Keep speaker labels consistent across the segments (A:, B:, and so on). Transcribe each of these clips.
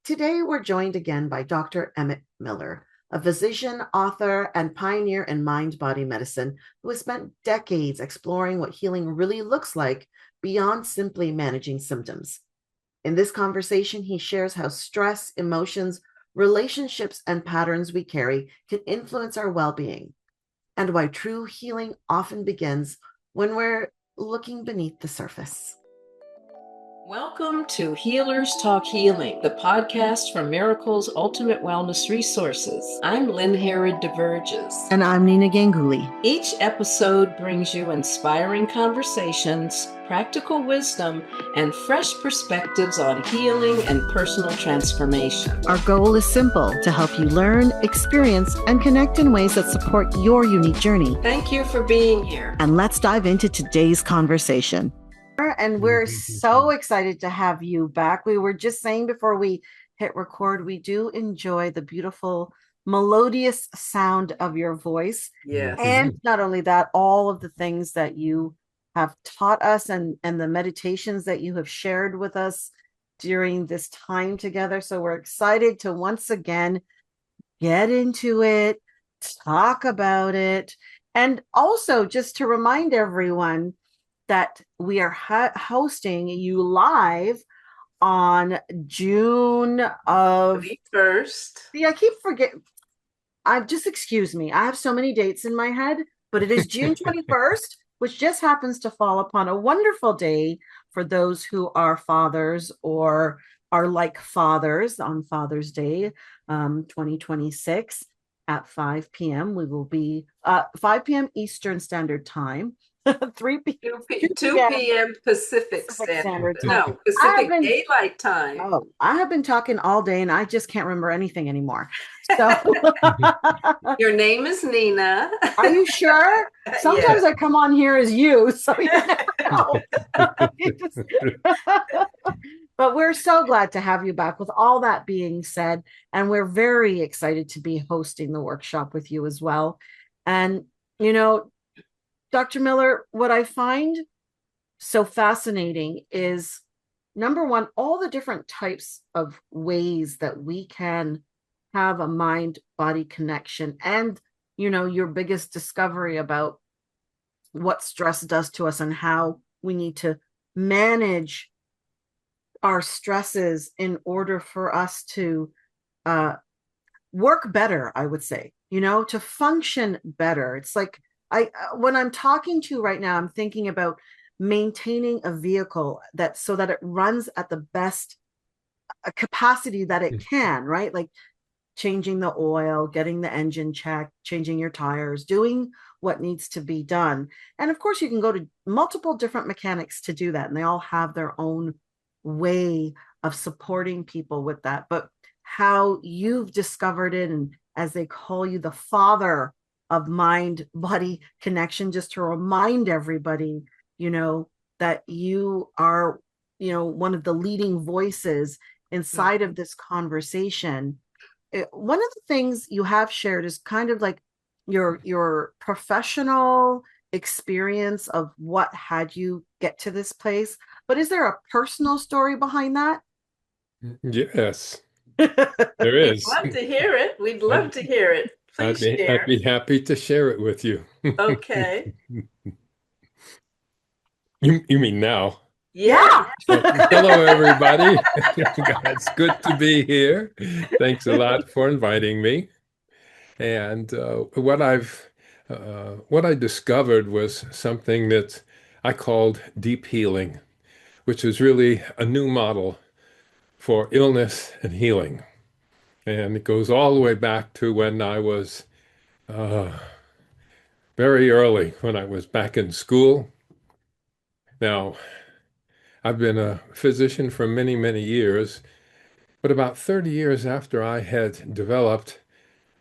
A: Today, we're joined again by Dr. Emmett Miller, a physician, author, and pioneer in mind body medicine who has spent decades exploring what healing really looks like beyond simply managing symptoms. In this conversation, he shares how stress, emotions, relationships, and patterns we carry can influence our well being, and why true healing often begins when we're looking beneath the surface.
B: Welcome to Healers Talk Healing, the podcast from Miracle's Ultimate Wellness Resources. I'm Lynne Herod-DeVerges.
A: And I'm Nina Ganguli.
B: Each episode brings you inspiring conversations, practical wisdom, and fresh perspectives on healing and personal transformation.
A: Our goal is simple: to help you learn, experience, and connect in ways that support your unique journey.
B: Thank you for being here.
A: And let's dive into today's conversation. And we're so excited to have you back. We were just saying before we hit record, we do enjoy the beautiful melodious sound of your voice.
B: Yes.
A: And not only that, all of the things that you have taught us and the meditations that you have shared with us during this time together. So we're excited to once again get into it, talk about it, and also just to remind everyone that we are hosting you live on June of
B: 1st.
A: Yeah, I keep forgetting. Excuse me. I have so many dates in my head, but it is June 21st, which just happens to fall upon a wonderful day for those who are fathers or are like fathers on Father's Day, 2026 at 5 p.m. We will be 5 p.m. Eastern Standard Time. 2
B: p.m. Pacific Standard Time. No, Pacific Daylight Time.
A: Oh, I have been talking all day and I just can't remember anything anymore. So
B: your name is Nina.
A: Are you sure? Sometimes I come on here as you, so you never know. But we're so glad to have you back. With all that being said, and we're very excited to be hosting the workshop with you as well. And Dr. Miller, what I find so fascinating is, number one, all the different types of ways that we can have a mind-body connection, and, your biggest discovery about what stress does to us and how we need to manage our stresses in order for us to work better, I would say, to function better. It's like, when I'm talking to you right now, I'm thinking about maintaining a vehicle so that it runs at the best capacity that it can, right? Like changing the oil, getting the engine checked, changing your tires, doing what needs to be done. And of course, you can go to multiple different mechanics to do that, and they all have their own way of supporting people with that. But how you've discovered it, and as they call you, the father of mind-body connection, just to remind everybody, that you are, one of the leading voices inside of this conversation. One of the things you have shared is kind of like your professional experience of what had you get to this place. But is there a personal story behind that?
C: Yes, there is.
B: We'd love to hear it. We'd love to hear it. Please share.
C: I'd be happy to share it with you.
B: Okay.
C: You mean now?
B: Yeah.
C: Hello, everybody. It's good to be here. Thanks a lot for inviting me. And what I discovered was something that I called deep healing, which is really a new model for illness and healing. And it goes all the way back to when I was very early, when I was back in school. Now, I've been a physician for many, many years, but about 30 years after I had developed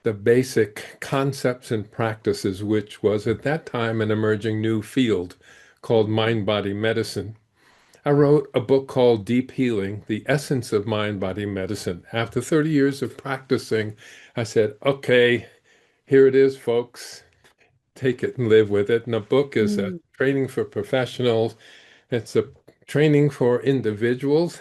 C: the basic concepts and practices, which was at that time an emerging new field called mind-body medicine, I wrote a book called Deep Healing, The Essence of Mind-Body Medicine. After 30 years of practicing, I said, okay, here it is, folks. Take it and live with it. And the book is a training for professionals. It's a training for individuals.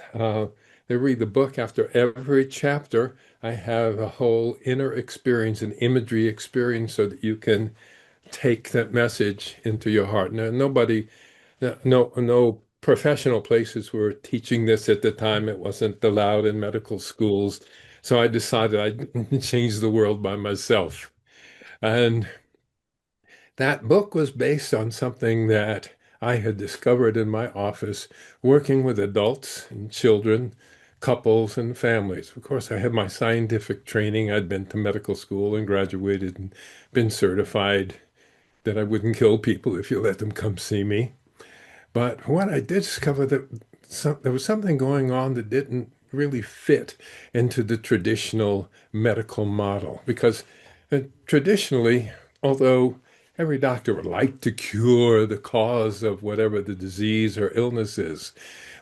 C: They read the book. After every chapter, I have a whole inner experience, an imagery experience, so that you can take that message into your heart. Now, no professional places were teaching this at the time. It wasn't allowed in medical schools. So I decided I'd change the world by myself. And that book was based on something that I had discovered in my office working with adults and children, couples and families. Of course, I had my scientific training. I'd been to medical school and graduated and been certified that I wouldn't kill people if you let them come see me. But what I did discover that there was something going on that didn't really fit into the traditional medical model. Because traditionally, although every doctor would like to cure the cause of whatever the disease or illness is,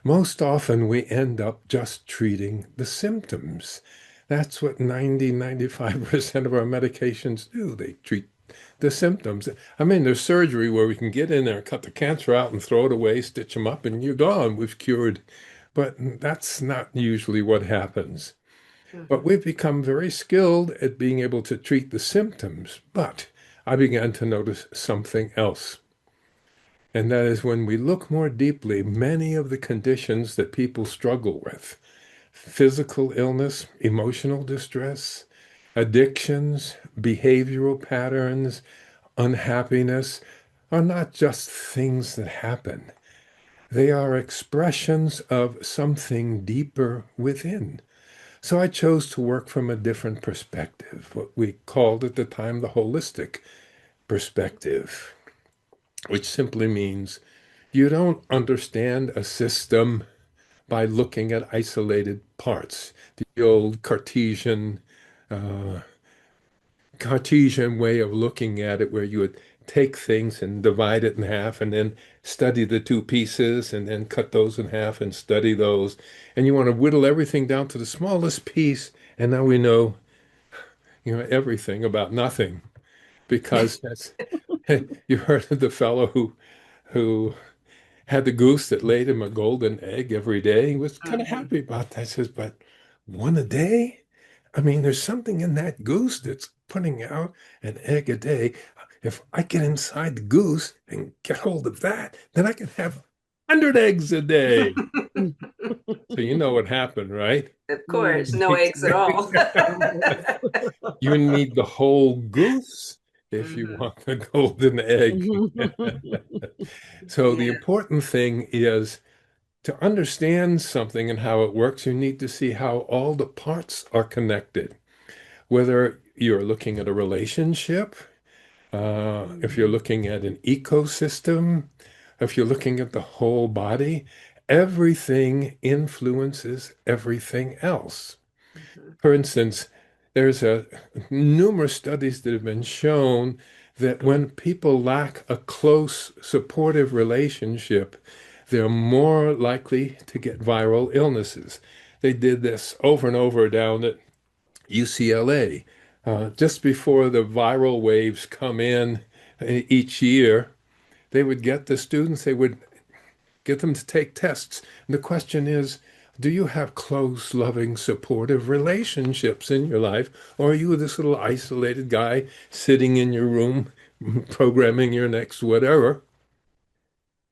C: most often we end up just treating the symptoms. That's what 95% of our medications do. They treat the symptoms. I mean, there's surgery where we can get in there, cut the cancer out and throw it away, stitch them up, and you're gone. We've cured. But that's not usually what happens. But
B: Mhm.
C: we've become very skilled at being able to treat the symptoms. But I began to notice something else. And that is when we look more deeply, many of the conditions that people struggle with, physical illness, emotional distress, addictions, behavioral patterns, unhappiness, are not just things that happen. They are expressions of something deeper within. So I chose to work from a different perspective, what we called at the time the holistic perspective, which simply means you don't understand a system by looking at isolated parts. The old uh, Cartesian way of looking at it, where you would take things and divide it in half and then study the two pieces and then cut those in half and study those. And you want to whittle everything down to the smallest piece. And now we know, everything about nothing because that's, you heard of the fellow who had the goose that laid him a golden egg every day. He was kind of
B: Mhm.
C: happy about that. He says, but one a day? I mean, there's something in that goose that's putting out an egg a day. If I get inside the goose and get hold of that, then I can have 100 eggs a day. So you know what happened, right?
B: Of course, no eggs at all.
C: You need the whole goose if you
B: Mhm.
C: want the golden egg. So the
B: Yeah.
C: important thing is to understand something and how it works, you need to see how all the parts are connected. Whether you're looking at a relationship, if you're looking at an ecosystem, if you're looking at the whole body, everything influences everything else.
B: Mhm.
C: For instance, there's numerous studies that have been shown that when people lack a close, supportive relationship, they're more likely to get viral illnesses. They did this over and over down at UCLA. Just before the viral waves come in each year, they would get the students, they would get them to take tests. And the question is, do you have close, loving, supportive relationships in your life? Or are you this little isolated guy sitting in your room programming your next whatever?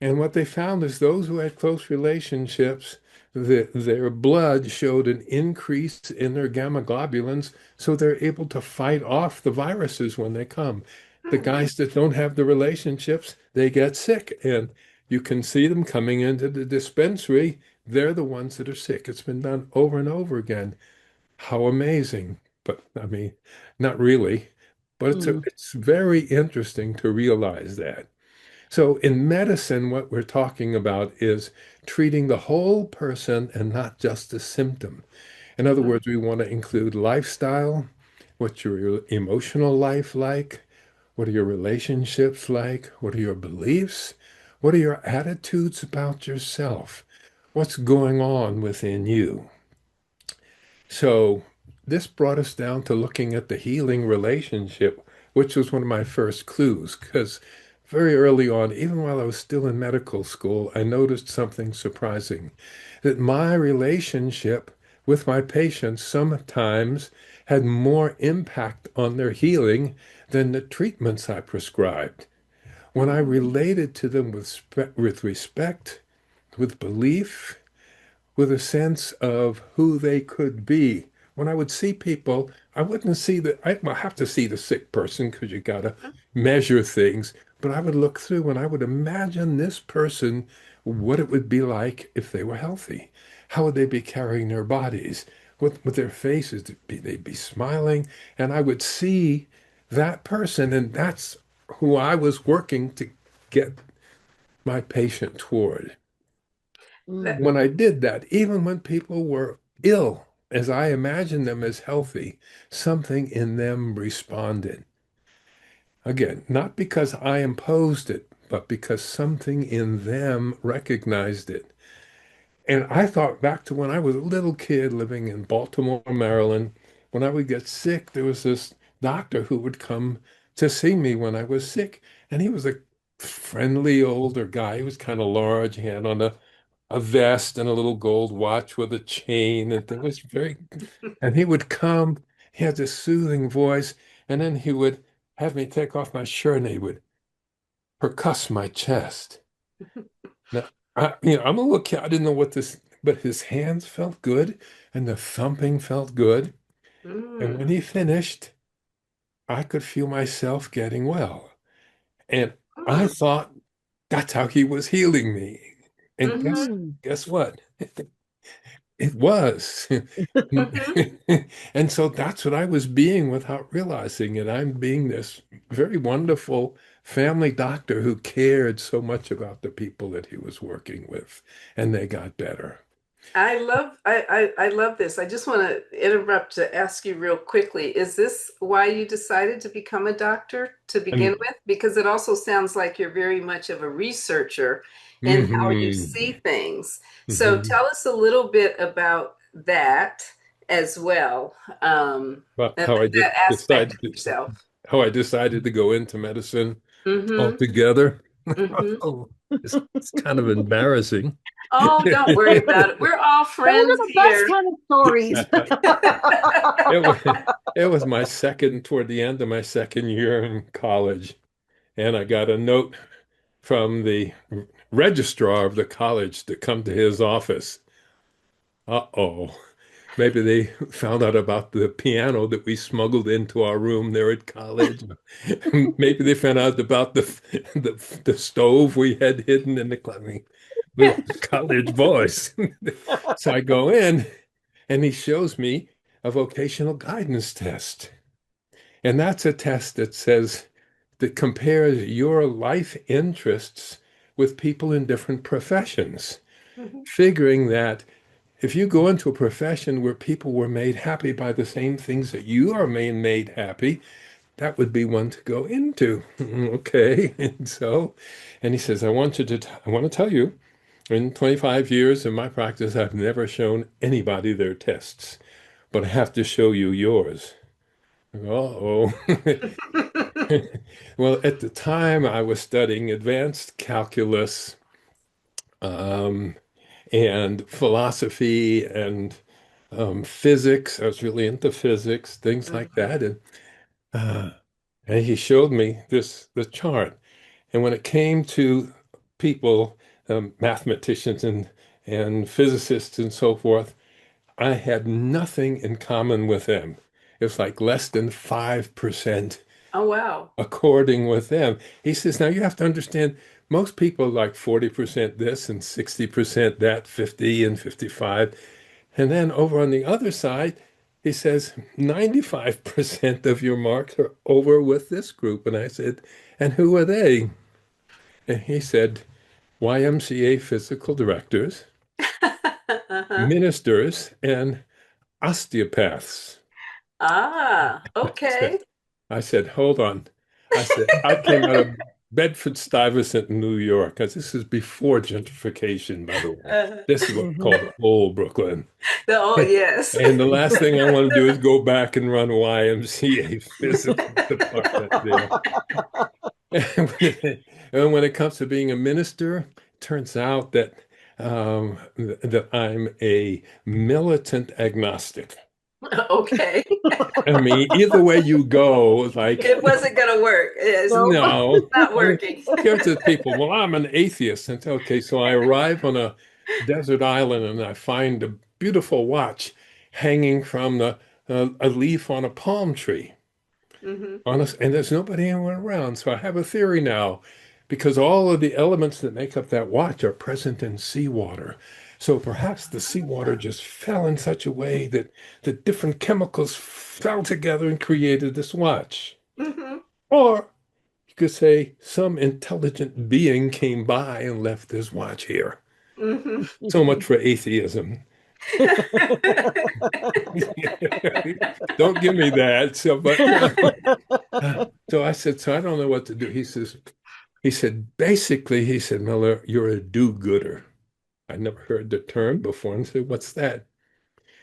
C: And what they found is those who had close relationships, their blood showed an increase in their gamma globulins, so they're able to fight off the viruses when they come. The
B: Hmm.
C: guys that don't have the relationships, they get sick. And you can see them coming into the dispensary. They're the ones that are sick. It's been done over and over again. How amazing. But I mean, not really. But it's very interesting to realize that. So in medicine, what we're talking about is treating the whole person and not just the symptom. In other words, we want to include lifestyle, what's your emotional life like, what are your relationships like, what are your beliefs, what are your attitudes about yourself, what's going on within you. So this brought us down to looking at the healing relationship, which was one of my first clues, because very early on, even while I was still in medical school, I noticed something surprising, that my relationship with my patients sometimes had more impact on their healing than the treatments I prescribed. When I related to them with respect, with belief, with a sense of who they could be. When I would see people, I wouldn't see I have to see the sick person because you got to measure things, but I would look through and I would imagine this person, what it would be like if they were healthy. How would they be carrying their bodies? What with their faces? They'd be smiling, and I would see that person, and that's who I was working to get my patient toward.
B: That,
A: Mm.
C: When I did that, even when people were ill, as I imagined them as healthy, something in them responded. Again, not because I imposed it, but because something in them recognized it. And I thought back to when I was a little kid living in Baltimore, Maryland. When I would get sick, there was this doctor who would come to see me when I was sick. And he was a friendly older guy. He was kind of large. He had on a vest and a little gold watch with a chain, and it was very, and he would come, he had this soothing voice, and then he would have me take off my shirt and he would percuss my chest. Now, I'm a little kid, I didn't know what this, but his hands felt good and the thumping felt good. And when
B: mm,
C: he finished, I could feel myself getting well. And I
B: mm,
C: thought that's how he was healing me. And guess
B: mhm,
A: Mm.
C: guess what? It was.
B: mhm.
C: And so that's what I was being without realizing it. I'm being this very wonderful family doctor who cared so much about the people that he was working with, and they got better.
B: I love this. I just want to interrupt to ask you real quickly. Is this why you decided to become a doctor to begin
C: And
B: with? Because it also sounds like you're very much of a researcher in how you see
C: mhm,
B: things. So
C: mhm.
B: tell us a little bit about that as well.
C: But
B: That aspect of yourself.
C: how I decided to go into medicine
B: Mm-hmm.
C: altogether.
B: Mm-hmm.
C: Oh, it's kind of embarrassing.
B: Oh, don't worry about it. We're all
A: Those
B: friends
A: are the best
B: here.
A: kind of stories.
C: It was it was my second toward the end of my second year in college, and I got a note from the registrar of the college to come to his office. Uh-oh. Maybe they found out about the piano that we smuggled into our room there at college. Maybe they found out about the stove we had hidden in the closet. We were college boys. So I go in and he shows me a vocational guidance test. And that's a test that compares your life interests with people in different professions, figuring that if you go into a profession where people were made happy by the same things that you are made happy, that would be one to go into. Okay. And he says, I want to tell you, in 25 years of my practice, I've never shown anybody their tests, but I have to show you yours. Uh-oh. Well, at the time, I was studying advanced calculus, um, and philosophy and physics. I was really into physics, things like
B: Mhm.
C: that. Uh, and he showed me the chart. And when it came to people, mathematicians and physicists and so forth, I had nothing in common with them. It was like less than 5%
B: Oh, wow.
C: according with them. He says, now you have to understand, most people like 40% this and 60% that, 50 and 55. And then over on the other side, he says 95% of your marks are over with this group. And I said, and who are they? And he said, YMCA physical directors,
B: Uh-huh.
C: ministers, and osteopaths.
B: Ah,
C: I said,
B: okay.
C: I said, hold on. I said, I came out of Bedford-Stuyvesant, New York, because this is before gentrification, by the way.
B: Uh,
C: This is what's
A: Mhm.
C: called old Brooklyn.
B: oh, yes.
C: And the last thing I want to do is go back and run YMCA physical department there. And when it comes to being a minister, turns out that that I'm a militant agnostic.
B: Okay.
C: I mean, either way you go, like,
B: It wasn't going to work. It's
A: No.
C: no.
B: not
C: I mean,
B: working.
C: here's the people. Well, I'm an atheist. And okay, so I arrive on a desert island and I find a beautiful watch hanging from a leaf on a palm tree.
B: Hmm.
C: Honest, and there's nobody anywhere around. So I have a theory now, because all of the elements that make up that watch are present in seawater. So perhaps the seawater just fell in such a way that the different chemicals fell together and created this watch.
B: Hmm.
C: Or you could say some intelligent being came by and left this watch here.
B: Hmm.
C: So much for atheism. Don't give me that. So, but so I said, so I don't know what to do. He said, basically, he said, Miller, you're a do-gooder. I never heard the term before. And I said, what's that?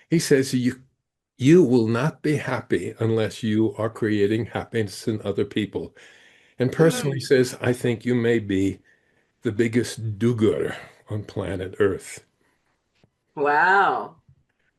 C: He says, you will not be happy unless you are creating happiness in other people. And personally
B: Mm.
C: says, I think you may be the biggest do-gooder on planet Earth.
B: Wow.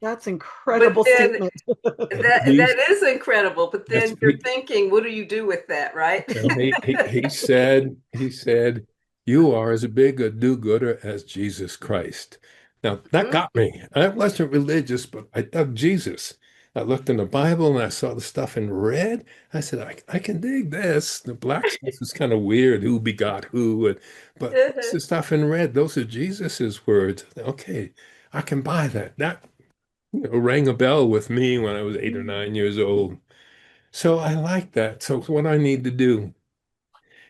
A: That's
B: But
A: incredible
B: then
A: statement.
C: He's
B: that is incredible. But
C: that's
B: then you're thinking, what do you do with that, right?
C: No, he said, you are as big a do-gooder as Jesus Christ. Now that
B: Mm.
C: got me. I wasn't religious, but I dug Jesus. I looked in the Bible and I saw the stuff in red. I said, I can dig this. The black stuff is kind of weird. Who begot who? But what's the stuff in red? Those are Jesus's words. Okay, I can buy that. That rang a bell with me when I was 8 or 9 years old. So I like that. So what I need to do,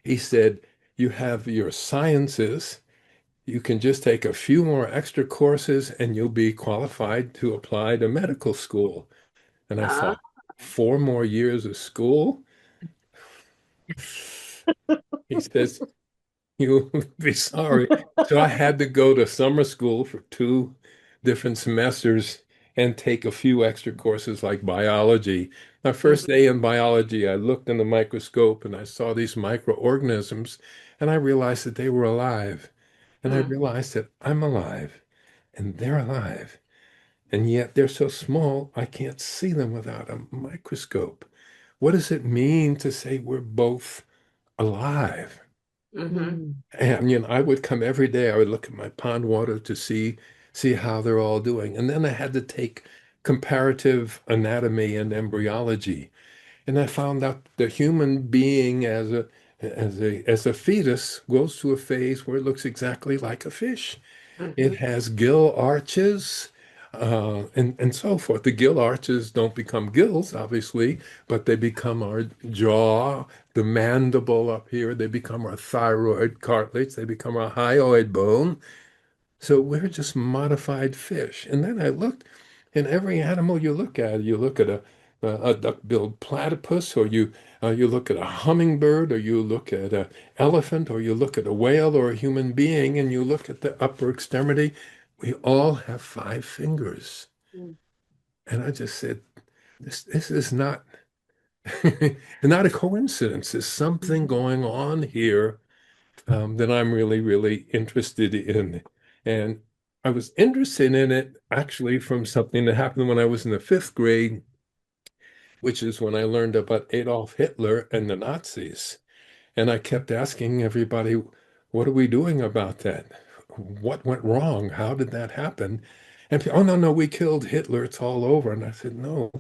C: he said, you have your sciences. You can just take a few more extra courses and you'll be qualified to apply to medical school. And I
B: Ah.
C: thought, 4 more years of school? He says, you'll be sorry. So I had to go to summer school for 2 different semesters and take a few extra courses like biology. My first
B: Mhm.
C: day in biology, I looked in the microscope and I saw these microorganisms and I realized that they were alive. And I
B: Mm.
C: realized that I'm alive and they're alive. And yet they're so small, I can't see them without a microscope. What does it mean to say we're both alive?
B: Mhm.
A: Mm.
C: And I would come every day. I would look at my pond water to see how they're all doing. And then I had to take comparative anatomy and embryology. And I found out the human being as a fetus goes through a phase where it looks exactly like a fish. It
B: Mhm.
C: has gill arches, and so forth. The gill arches don't become gills, obviously, but they become our jaw, the mandible up here. They become our thyroid cartilage. They become our hyoid bone. So we're just modified fish. And then I looked, in every animal you look at a duck-billed platypus, or you look at a hummingbird, or you look at an elephant, or you look at a whale or a human being, and you look at the upper extremity. We all have 5 fingers.
A: Mm.
C: And I just said, this is not not a coincidence. There's something
A: Mhm.
C: going on here that I'm really, really interested in. And I was interested in it actually from something that happened when I was in the 5th grade, which is when I learned about Adolf Hitler and the Nazis. And I kept asking everybody, what are we doing about that? What went wrong? How did that happen? And oh, no, no, we killed Hitler. It's all over. And I said, no.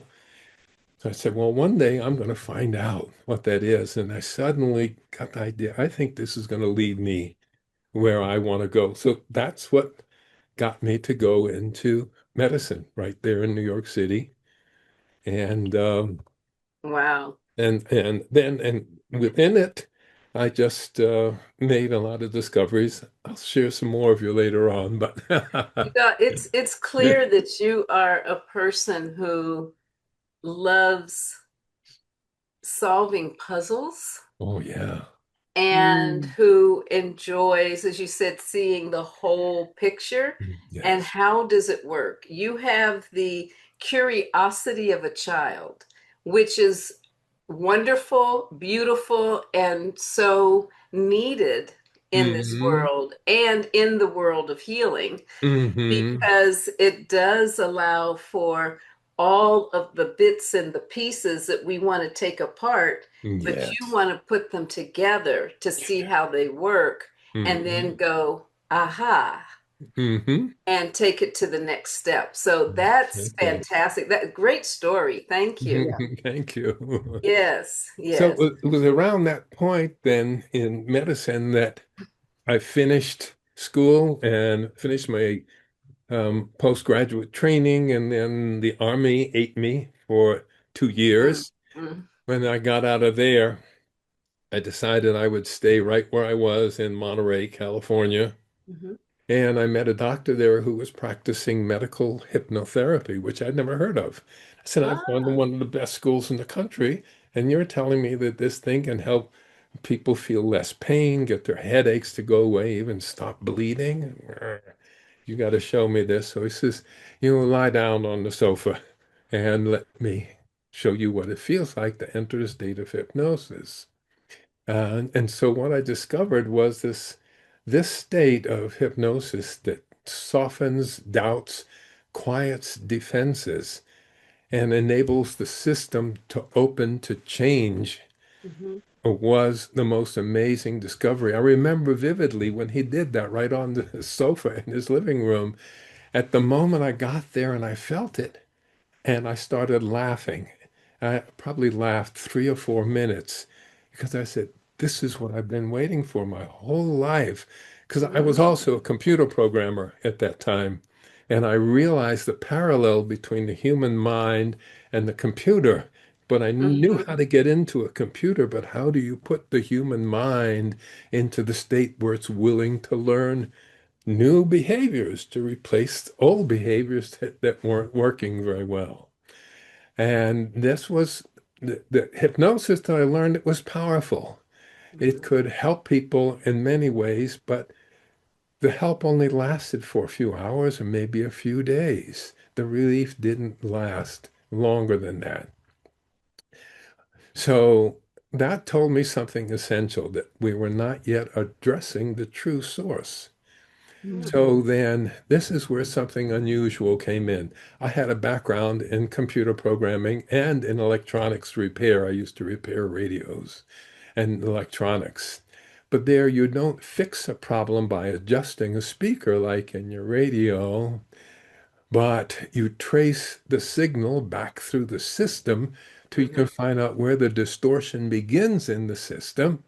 C: So I said, well, one day I'm going to find out what that is. And I suddenly got the idea. I think this is going to lead me where I want to go. So that's what got me to go into medicine right there in New York City. And
B: Wow.
C: and within it, I just made a lot of discoveries. I'll share some more of you later on, but
B: It's clear that you are a person who loves solving puzzles
C: oh yeah.
B: and
A: Mm.
B: who enjoys, as you said, seeing the whole picture. And
C: Yes.
B: how does it work? You have the curiosity of a child, which is wonderful, beautiful, and so needed in this
C: Hmm.
B: world and in the world of healing,
C: Hmm.
B: because it does allow for all of the bits and the pieces that we want to take apart, but you
C: Yes.
B: want to put them together to see how they work and then
C: Hmm.
B: go, aha,
C: Hmm.
B: and take it to the next step. So that's
C: Exactly.
B: fantastic. That great story. Thank you.
A: Yeah.
C: Thank you.
B: Yes,
C: So
B: yes.
C: it was around that point then in medicine that I finished school and finished my postgraduate training, and then the Army ate me for 2 years.
B: Mm-hmm.
C: When I got out of there, I decided I would stay right where I was in Monterey, California.
B: Mm-hmm.
C: And I met a doctor there who was practicing medical hypnotherapy, which I'd never heard of. I said, I've gone to
B: Ah.
C: one of the best schools in the country, and you're telling me that this thing can help people feel less pain, get their headaches to go away, even stop bleeding. You got to show me this. So he says, lie down on the sofa and let me show you what it feels like to enter a state of hypnosis. And so what I discovered was this state of hypnosis that softens doubts, quiets defenses, and enables the system to open to change
B: Mm-hmm.
C: was the most amazing discovery. I remember vividly when he did that right on the sofa in his living room. At the moment I got there and I felt it, and I started laughing. I probably laughed 3 or 4 minutes because I said, this is what I've been waiting for my whole life. Because I was
B: Mm-hmm.
C: also a computer programmer at that time. And I realized the parallel between the human mind and the computer. But I knew how
B: Mm-hmm.
C: to get into a computer. But how do you put the human mind into the state where it's willing to learn new behaviors to replace old behaviors that weren't working very well? And this was the hypnosis that I learned. It was powerful. It
B: Mm-hmm.
C: could help people in many ways, but the help only lasted for a few hours or maybe a few days. The relief didn't last longer than that. So that told me something essential, that we were not yet addressing the true source. So then this is where something unusual came in. I had a background in computer programming and in electronics repair. I used to repair radios and electronics. But there you don't fix a problem by adjusting a speaker like in your radio, but you trace the signal back through the system till you
B: Mm-hmm.
C: can find out where the distortion begins in the system,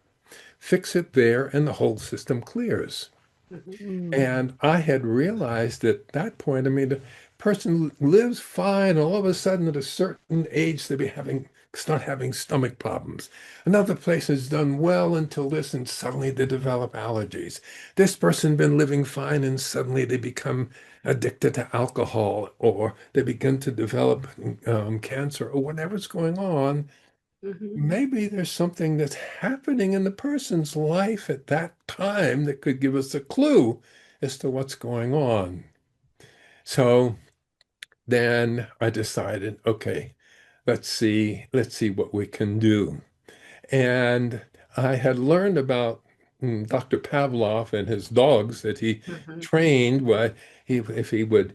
C: fix it there, and the whole system clears.
B: Mm-hmm.
A: Mm.
C: And I had realized at that point, I mean, the person lives fine, all of a sudden at a certain age, start having stomach problems. Another place has done well until this, and suddenly they develop allergies. This person been living fine, and suddenly they become addicted to alcohol, or they begin to develop cancer, or whatever's going on.
B: Mm-hmm.
C: Maybe there's something that's happening in the person's life at that time that could give us a clue as to what's going on. So then I decided, okay, let's see what we can do. And I had learned about Dr. Pavlov and his dogs that he
B: Mm-hmm.
C: trained. Why if he would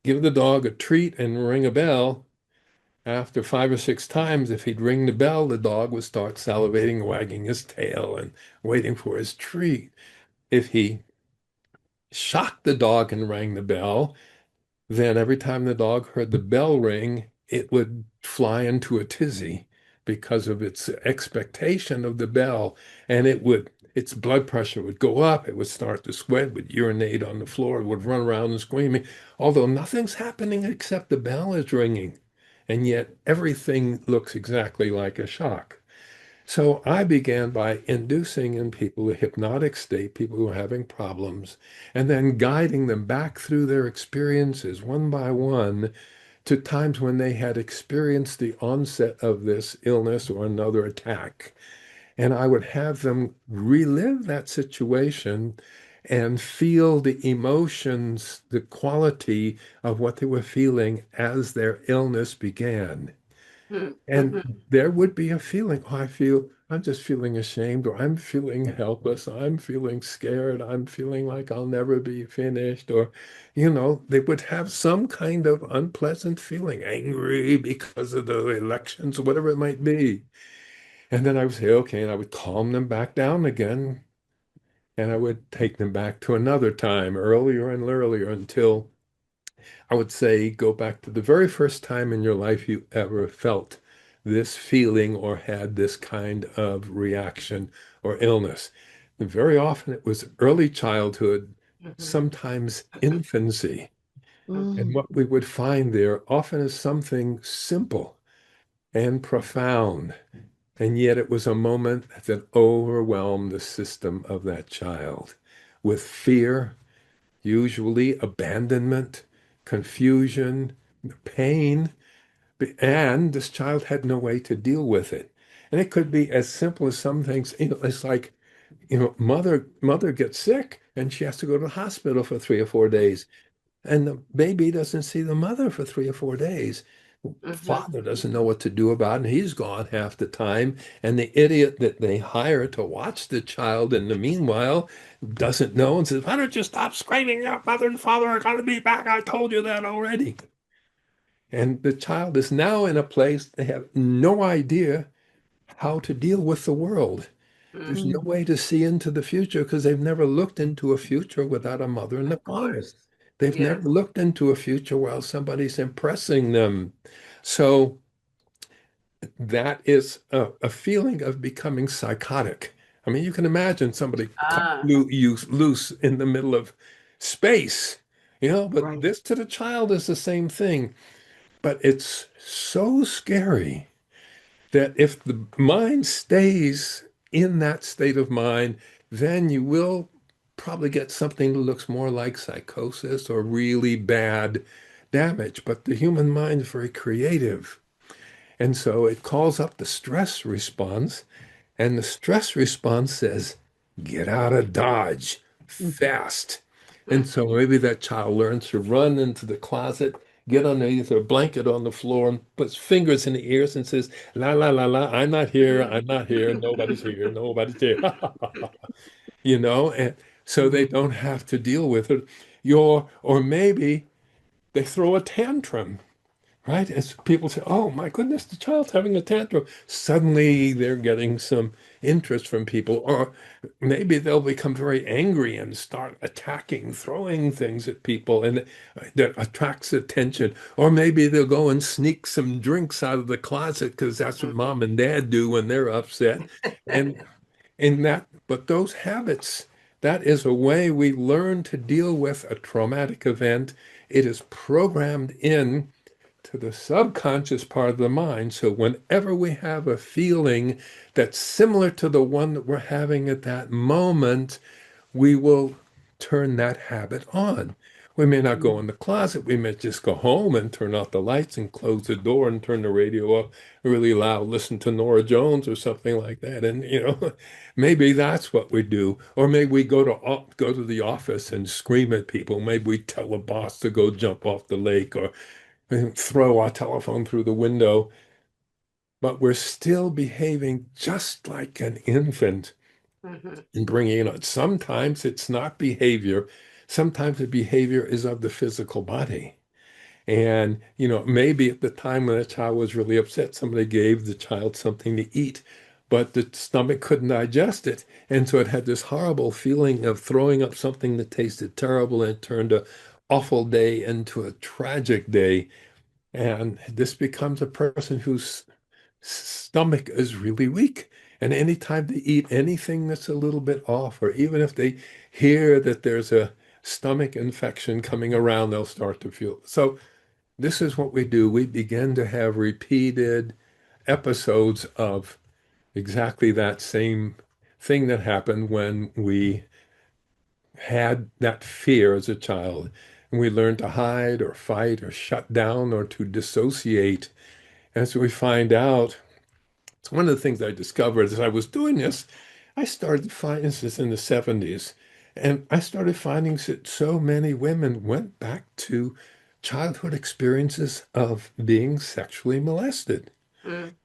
C: give the dog a treat and ring a bell, after 5 or 6 times, if he'd ring the bell, the dog would start salivating, wagging his tail, and waiting for his treat. If he shocked the dog and rang the bell, then every time the dog heard the bell ring, it would fly into a tizzy because of its expectation of the bell, and its blood pressure would go up, it would start to sweat, would urinate on the floor, it would run around and screaming, although nothing's happening except the bell is ringing, and yet everything looks exactly like a shock. So I began by inducing in people a hypnotic state, people who are having problems, and then guiding them back through their experiences one by one to times when they had experienced the onset of this illness or another attack. And I would have them relive that situation and feel the emotions, the quality of what they were feeling as their illness began. And there would be a feeling, oh, I'm just feeling ashamed, or I'm feeling helpless, I'm feeling scared, I'm feeling like I'll never be finished, or, they would have some kind of unpleasant feeling, angry because of the elections, or whatever it might be. And then I would say, okay, and I would calm them back down again, and I would take them back to another time, earlier and earlier, until I would say go back to the very first time in your life you ever felt this feeling or had this kind of reaction or illness. And very often it was early childhood, sometimes infancy. And
A: Mm,
C: what we would find there often is something simple and profound. And yet it was a moment that overwhelmed the system of that child with fear, usually abandonment, confusion, pain, and this child had no way to deal with it. And it could be as simple as some things, it's like, mother gets sick and she has to go to the hospital for 3 or 4 days. And the baby doesn't see the mother for 3 or 4 days. Father doesn't know what to do about it, and he's gone half the time. And the idiot that they hire to watch the child in the meanwhile doesn't know and says, why don't you stop screaming? Your mother and father are going to be back. I told you that already. And the child is now in a place they have no idea how to deal with the world. There's no
A: mm,
C: way to see into the future because they've never looked into a future without a mother and a
B: Of
C: father.
B: course.
C: They've
B: Yes.
C: never looked into a future while somebody's impressing them. So that is a feeling of becoming psychotic. I mean, you can imagine somebody cut
B: Ah,
C: you loose in the middle of space, but
A: right.
C: this to the child is the same thing. But it's so scary that if the mind stays in that state of mind, then you will probably get something that looks more like psychosis or really bad damage. But the human mind is very creative. And so it calls up the stress response, and the stress response says, get out of Dodge
A: Mhm.
C: fast. And so maybe that child learns to run into the closet, get underneath a blanket on the floor, and puts fingers in the ears and says, la, la, la, la, I'm not here, I'm not here, nobody's here, nobody's here. And so they don't have to deal with it. Or maybe they throw a tantrum. Right? As people say, oh my goodness, the child's having a tantrum. Suddenly they're getting some interest from people. Or maybe they'll become very angry and start attacking, throwing things at people, and that attracts attention. Or maybe they'll go and sneak some drinks out of the closet because that's what mom and dad do when they're upset. And but those habits, that is a way we learn to deal with a traumatic event. It is programmed in to the subconscious part of the mind. So whenever we have a feeling that's similar to the one that we're having at that moment, we will turn that habit on. We may not go in the closet. We may just go home and turn off the lights and close the door and turn the radio up really loud, listen to Nora Jones or something like that. And maybe that's what we do. Or maybe we go to the office and scream at people. Maybe we tell the boss to go jump off the lake or throw our telephone through the window, but we're still behaving just like an infant and bringing it on. Sometimes it's not behavior. Sometimes the behavior is of the physical body. And, maybe at the time when the child was really upset, somebody gave the child something to eat, but the stomach couldn't digest it. And so it had this horrible feeling of throwing up something that tasted terrible, and it turned a awful day into a tragic day. And this becomes a person whose stomach is really weak. And anytime they eat anything that's a little bit off, or even if they hear that there's a stomach infection coming around, they'll start to feel. So this is what we do. We begin to have repeated episodes of exactly that same thing that happened when we had that fear as a child. And we learn to hide or fight or shut down or to dissociate. As we find out, it's one of the things I discovered as I was doing this. I started finding this in the 70s, and I started finding that so many women went back to childhood experiences of being sexually molested.
B: Mm,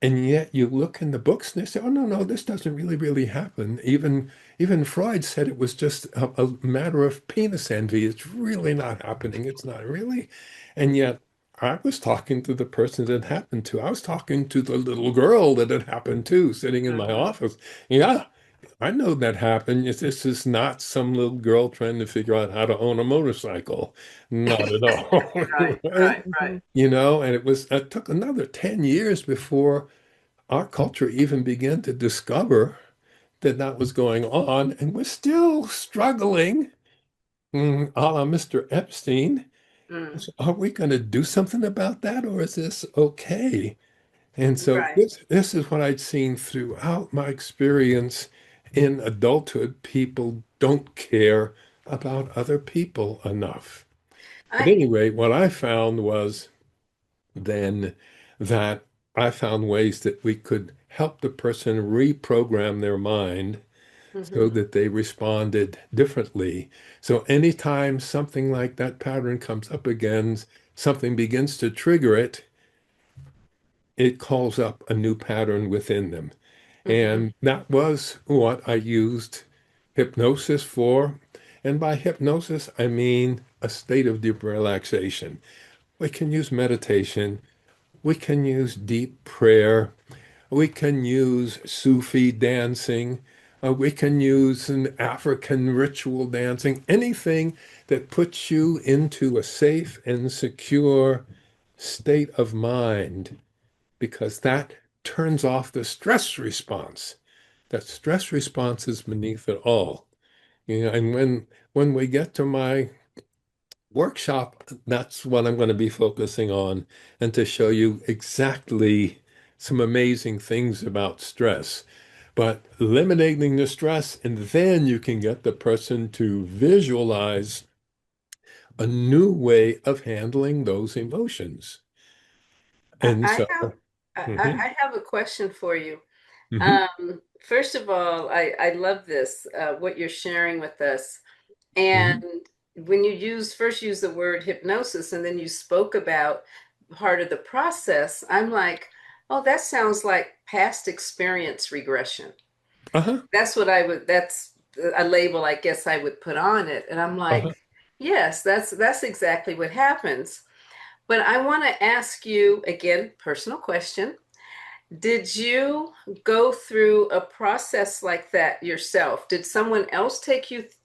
C: And yet you look in the books and they say, oh, no, no, this doesn't really happen. Even Freud said it was just a matter of penis envy. It's really not happening. It's not really. And yet I was talking to the person that it happened to. I was talking to the little girl that it happened to sitting in my
B: mhm.
C: office. Yeah, I know that happened. This is not some little girl trying to figure out how to own a motorcycle. Not at all.
B: Right,
C: Right?
B: right, right.
C: And it took another 10 years before our culture even began to discover that that was going on, and we're still struggling, a la Mr. Epstein.
B: Mm,
C: So are we going to do something about that, or is this okay? And so
B: right.
C: this is what I'd seen throughout my experience in adulthood. People don't care about other people enough. But
B: I,
C: anyway, what I found was then that I found ways that we could help the person reprogram their mind so
B: mhm.
C: that they responded differently. So anytime something like that pattern comes up again, something begins to trigger it, it calls up a new pattern within them.
B: Mhm.
C: And that was what I used hypnosis for. And by hypnosis, I mean a state of deep relaxation. We can use meditation. We can use deep prayer. We can use Sufi dancing. We can use an African ritual dancing. Anything that puts you into a safe and secure state of mind, because that turns off the stress response. That stress response is beneath it all. And when we get to my workshop, that's what I'm going to be focusing on, and to show you exactly some amazing things about stress. But eliminating the stress, and then you can get the person to visualize a new way of handling those emotions. And
B: I
C: so,
B: have
C: mhm,
B: I have a question for you.
C: mhm,
B: First of all, I love this, what you're sharing with us. And
C: mhm,
B: when you first use the word hypnosis and then you spoke about part of the process, I'm like, oh, that sounds like past experience regression.
C: uh-huh,
B: That's a label I guess I would put on it. And I'm like,
C: uh-huh.
B: yes, that's exactly what happens. But I want to ask you again, personal question. Did you go through a process like that yourself? Did someone else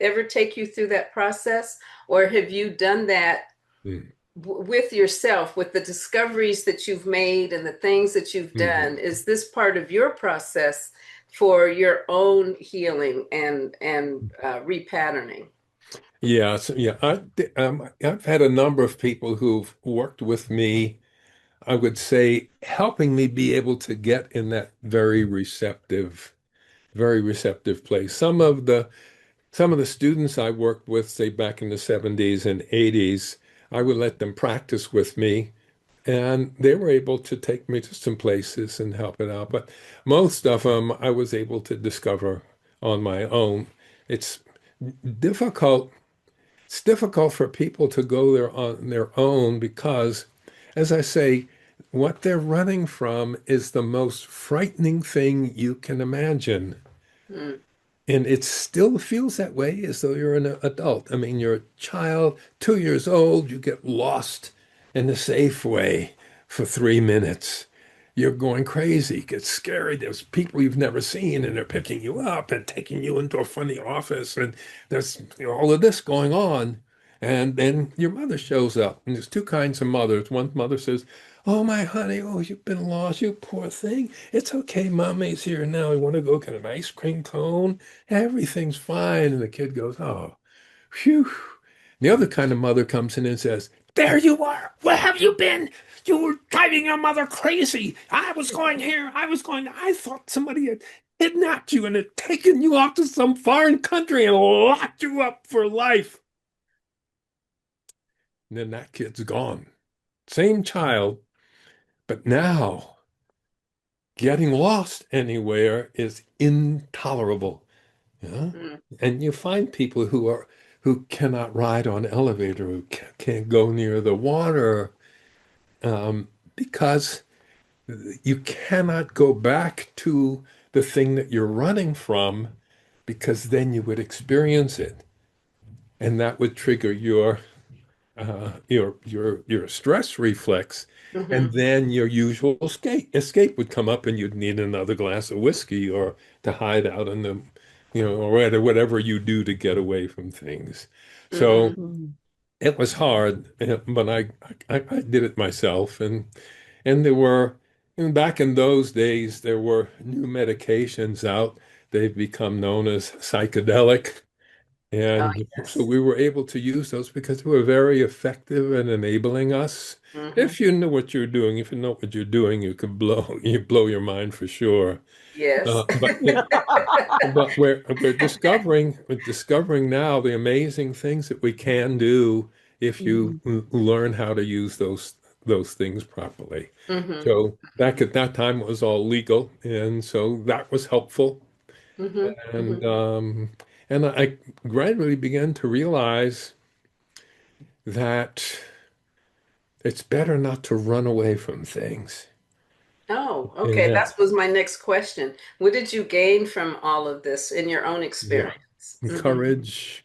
B: ever take you through that process, or have you done that
C: Mm,
B: with yourself, with the discoveries that you've made and the things that you've
C: mhm.
B: done? Is this part of your process for your own healing and repatterning?
C: Yeah, so yeah, I've had a number of people who've worked with me, I would say, helping me be able to get in that very receptive place. Some of the students I worked with, say back in the 70s and 80s, I would let them practice with me, and they were able to take me to some places and help it out. But most of them I was able to discover on my own. It's difficult. It's difficult for people to go there on their own because, as I say, what they're running from is the most frightening thing you can imagine.
B: Mm,
C: And it still feels that way as though you're an adult. I mean, you're a child, 2 years old, you get lost in the Safeway for 3 minutes. You're going crazy, get scary. There's people you've never seen, and they're picking you up and taking you into a funny office, and there's all of this going on. And then your mother shows up, and there's two kinds of mothers. One mother says, "Oh, my honey, oh, you've been lost, you poor thing. It's okay, mommy's here now. You want to go get an ice cream cone? Everything's fine." And the kid goes, "Oh, phew." The other kind of mother comes in and says, "There you are. Where have you been? You were driving your mother crazy. I was going here. I thought somebody had kidnapped you and had taken you off to some foreign country and locked you up for life." And then that kid's gone. Same child, but now getting lost anywhere is intolerable. Yeah.
B: mm,
C: And you find people who cannot ride on elevator, who can't go near the water, because you cannot go back to the thing that you're running from because then you would experience it. And that would trigger your stress reflex. And
B: Mm-hmm.
C: then your usual escape would come up and you'd need another glass of whiskey or to hide out in the, or whatever you do to get away from things.
B: Mm-hmm.
C: So it was hard, but I did it myself. And and back in those days, there were new medications out. They've become known as psychedelic.
B: Oh,
C: And so
B: yes.
C: we were able to use those because they were very effective in enabling us.
B: Mm-hmm.
C: If you knew what you're doing, if you know what you're doing, you blow your mind for sure.
B: Yes.
C: But we're discovering now the amazing things that we can do if you
A: Mhm.
C: learn how to use those things properly.
B: Mm-hmm.
C: So back at that time, it was all legal, and so that was helpful.
B: Mm-hmm.
C: And
B: Mm-hmm.
C: um, and I gradually began to realize that it's better not to run away from things.
B: Oh, okay.
C: Yeah.
B: That was my next question. What did you gain from all of this in your own
C: Yeah.
B: experience? Mm-hmm.
C: Courage,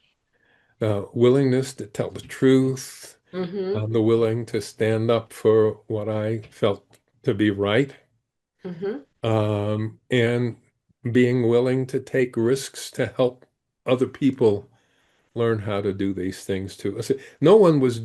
C: willingness to tell the truth,
B: Mm-hmm.
C: the willing to stand up for what I felt to be right,
B: Mm-hmm.
C: and being willing to take risks to help other people learn how to do these things too. I said, no one was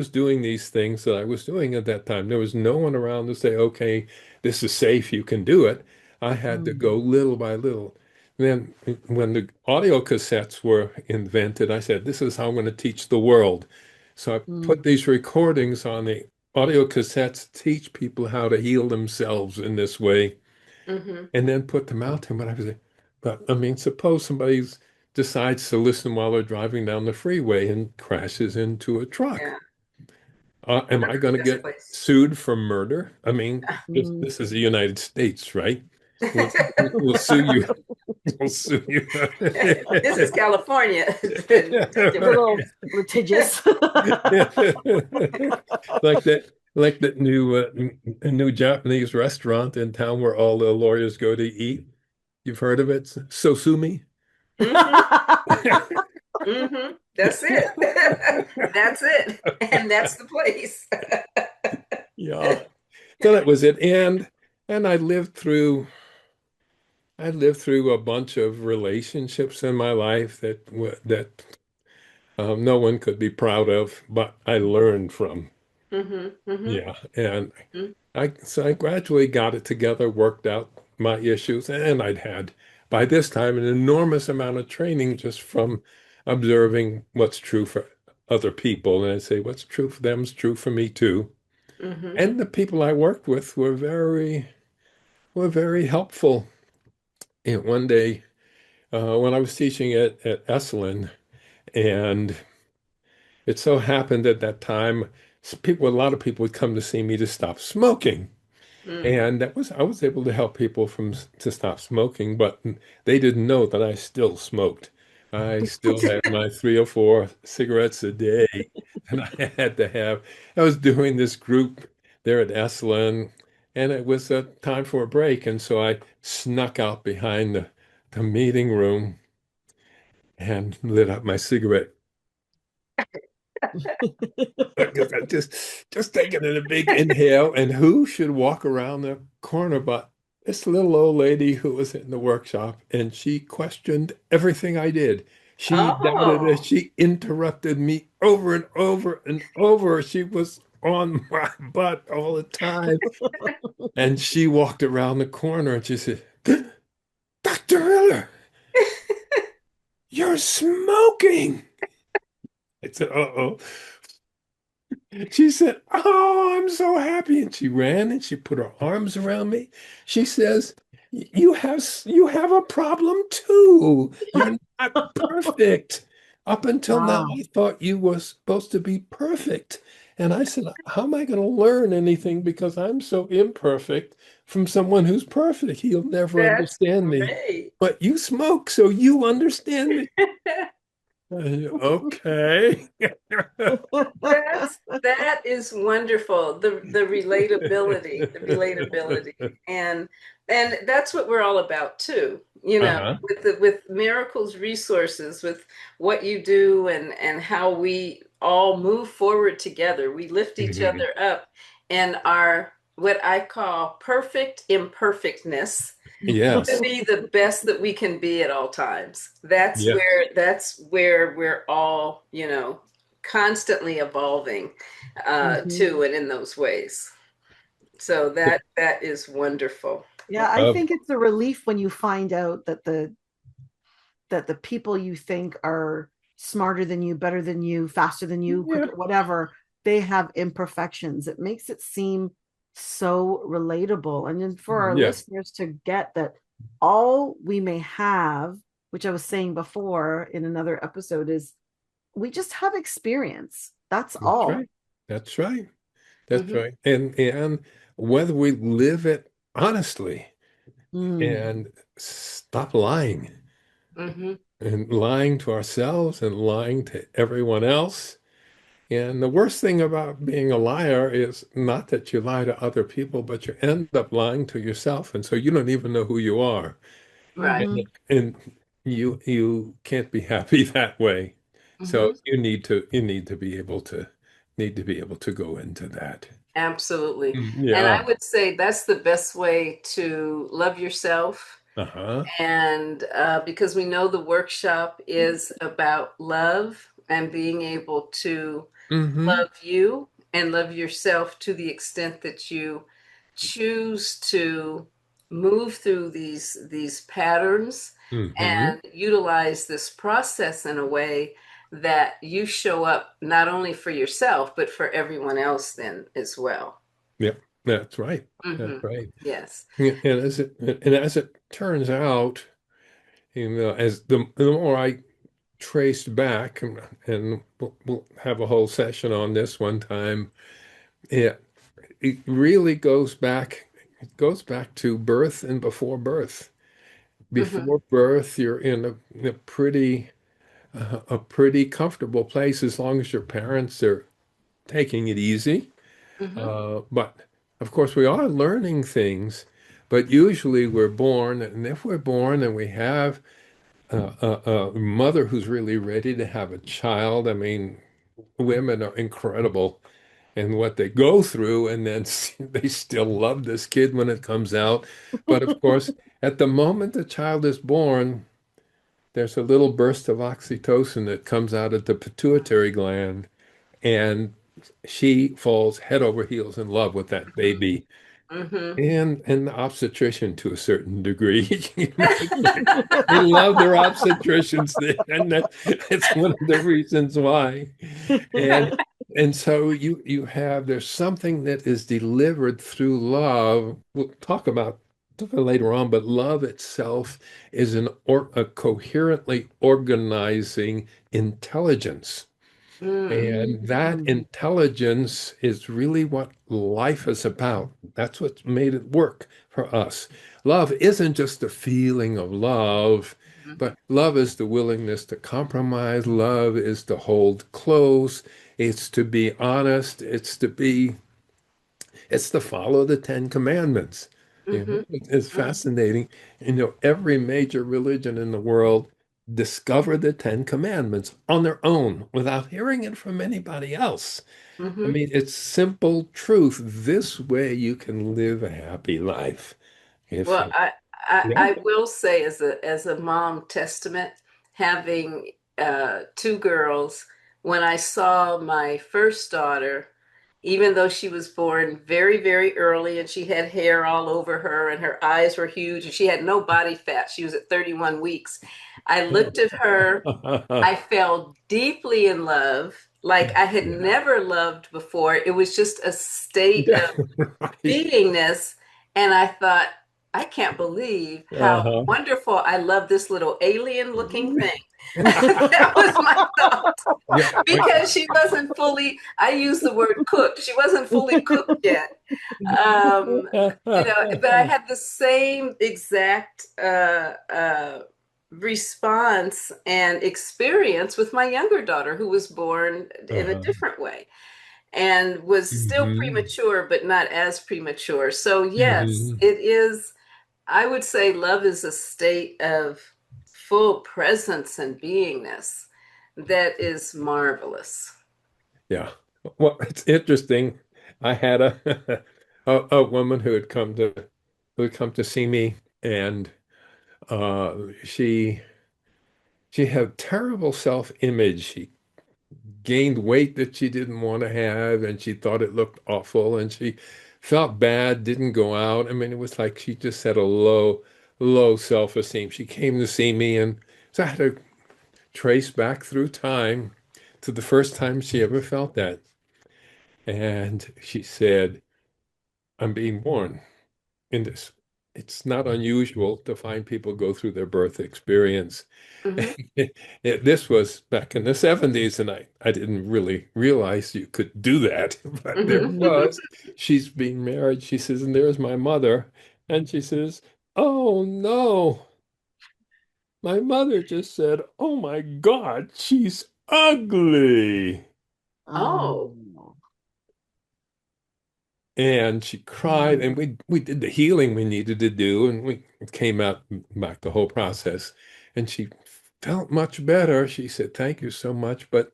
C: doing these things that I was doing at that time. There was no one around to say, okay, this is safe, you can do it. I had to go
A: Mhm.
C: little by little. Then when the audio cassettes were invented, I said, this is how I'm going to teach the world. So I put
A: Mhm.
C: these recordings on the audio cassettes, teach people how to heal themselves in this way,
B: Mm-hmm.
C: and then put them out to him. But I mean, suppose somebody decides to listen while they're driving down the freeway and crashes into a truck.
B: Yeah.
C: Am I going to
B: This
C: get
B: place.
C: sued for murder? I mean, this,
A: Mhm.
C: this is the United States, right? We'll sue you. We'll sue you.
B: This is California.
A: A little litigious.
C: Like that new Japanese restaurant in town where all the lawyers go to eat. You've heard of it? So sue me.
B: Mm-hmm. Mm-hmm. That's it. That's it. And that's the place.
C: Yeah. So that was it. And I lived through a bunch of relationships in my life that no one could be proud of, but I learned from.
B: Mm-hmm. Mm-hmm.
C: Yeah. And I gradually got it together, worked out my issues, and I'd had by this time an enormous amount of training just from observing what's true for other people. And I say what's true for them is true for me too.
B: Mm-hmm.
C: And the people I worked with were very helpful. And one day, when I was teaching at Esalen, and it so happened at that time, a lot of people would come to see me to stop smoking.
B: Mm-hmm.
C: And I was able to help people to stop smoking, but they didn't know that I still smoked. I still had my 3 or 4 cigarettes a day, and I was doing this group there at Esalen, and it was time for a break, and so I snuck out behind the meeting room and lit up my cigarette. Because I just taking in a big inhale, and who should walk around the corner but this little old lady who was in the workshop, and she questioned everything I did. She doubted it.
B: Oh.
C: She interrupted me over and over and over. She was on my butt all the time. And she walked around the corner and she said, Dr. Miller, you're smoking. I said, uh-oh. She said, "Oh, I'm so happy." And she ran and she put her arms around me. She says, "You have a problem too. You're not perfect. Up until now,
A: Wow.
C: I thought you were supposed to be perfect." And I said, "How am I going to learn anything because I'm so imperfect from someone who's perfect? He'll never
B: That's
C: understand me.
B: great.
C: But you smoke, so you understand me." Okay.
B: That is wonderful. The relatability, and that's what we're all about too. You know,
C: Uh-huh.
B: with miracles, resources, with what you do, and how we all move forward together. We lift each
C: Mhm.
B: other up, and our what I call perfect imperfectness to
C: Yes.
B: be the best that we can be at all times.
C: Yes.
B: That's where we're all, constantly evolving
A: Mhm.
B: to and in those ways. So that is wonderful.
A: Yeah, I
C: Of
A: think it's a relief when you find out that the people you think are smarter than you, better than you, faster than you,
C: yeah.
A: quicker, whatever, they have imperfections. It makes it seem so relatable. And then for our
C: Yes.
A: listeners to get that all we may have, which I was saying before in another episode, is we just have experience. That's
C: That's
A: all.
C: right. That's right. That's
B: Hmm.
C: right. And whether we live it honestly
A: Mm.
C: and stop lying
B: Hmm.
C: and lying to ourselves and lying to everyone else. And the worst thing about being a liar is not that you lie to other people, but you end up lying to yourself. And so you don't even know who you are.
B: Right.
A: Hmm.
C: And you can't be happy that way. So
B: Hmm.
C: you need to be able to go into that.
B: Absolutely. And
C: Yeah.
B: I would say that's the best way to love yourself.
C: Uh-huh.
B: And because we know the workshop is about love and being able to
C: Mm-hmm.
B: love you and love yourself to the extent that you choose to move through these patterns
C: Mm-hmm.
B: and utilize this process in a way that you show up not only for yourself but for everyone else then as well.
C: Yep. That's right. That's
B: Hmm.
C: right.
B: Yes.
C: Yeah, and as it turns out, as the more I traced back, and we'll have a whole session on this one time, it really goes back to birth and before birth.
B: Hmm.
C: Before birth, you're in a pretty comfortable place as long as your parents are taking it easy.
B: Hmm.
C: But of course, we are learning things. But usually, we're born, and if we're born and we have a mother who's really ready to have a child, I mean, women are incredible and what they go through, and then they still love this kid when it comes out. But of course, at the moment the child is born, there's a little burst of oxytocin that comes out of the pituitary gland, and she falls head over heels in love with that baby.
B: Hmm.
C: And the obstetrician to a certain degree. They love their obstetricians, and that's one of the reasons why. And and so there's something that is delivered through love. We'll talk about later on, but love itself is a coherently organizing intelligence. And that
A: Mm.
C: intelligence is really what life is about. That's what's made it work for us. Love isn't just a feeling of love, but love is the willingness to compromise. Love is to hold close. It's to be honest. It's to follow the Ten Commandments.
B: Hmm.
C: It's fascinating. Every major religion in the world discovered the Ten Commandments on their own without hearing it from anybody else. I
B: hmm.
C: mean, it's simple truth. This way you can live a happy life. If
B: Well, I
C: Yeah.
B: I will say as a mom testament, having two girls, when I saw my first daughter, even though she was born very, very early and she had hair all over her and her eyes were huge and she had no body fat, she was at 31 weeks. I looked at her, I fell deeply in love, like I had
C: Yeah.
B: never loved before. It was just a state
C: Yeah.
B: of
C: Right.
B: beingness. And I thought, I can't believe how
C: Uh-huh.
B: wonderful I love this little alien looking thing. That was my thought.
C: Yeah.
B: Because she wasn't fully, I use the word cooked, she wasn't fully cooked yet. Um, but I had the same exact response and experience with my younger daughter, who was born in a
C: Uh-huh.
B: different way and was still
C: Hmm.
B: premature, but not as premature. So, yes,
C: Hmm.
B: it is. I would say love is a state of full presence and beingness that is marvelous.
C: Yeah. Well, it's interesting. I had a a woman who had come to see me, and uh, she she had terrible self-image. She gained weight that she didn't want to have, and she thought it looked awful, and she felt bad, didn't go out. I mean, it was like she just had a low self-esteem. She came to see me, and so I had to trace back through time to the first time she ever felt that. And she said, I'm being born in this. It's not unusual to find people go through their birth experience.
B: Mhm.
C: This was back in the 70s, and I didn't really realize you could do that, but there it
B: Mhm.
A: Mhm.
C: was. She's being married. She says, and there's my mother. And she says, oh no, my mother just said, oh my God, she's ugly.
B: Oh,
A: Oh.
C: And she cried, and we did the healing we needed to do, and we came out back the whole process. And she felt much better. She said, "Thank you so much," but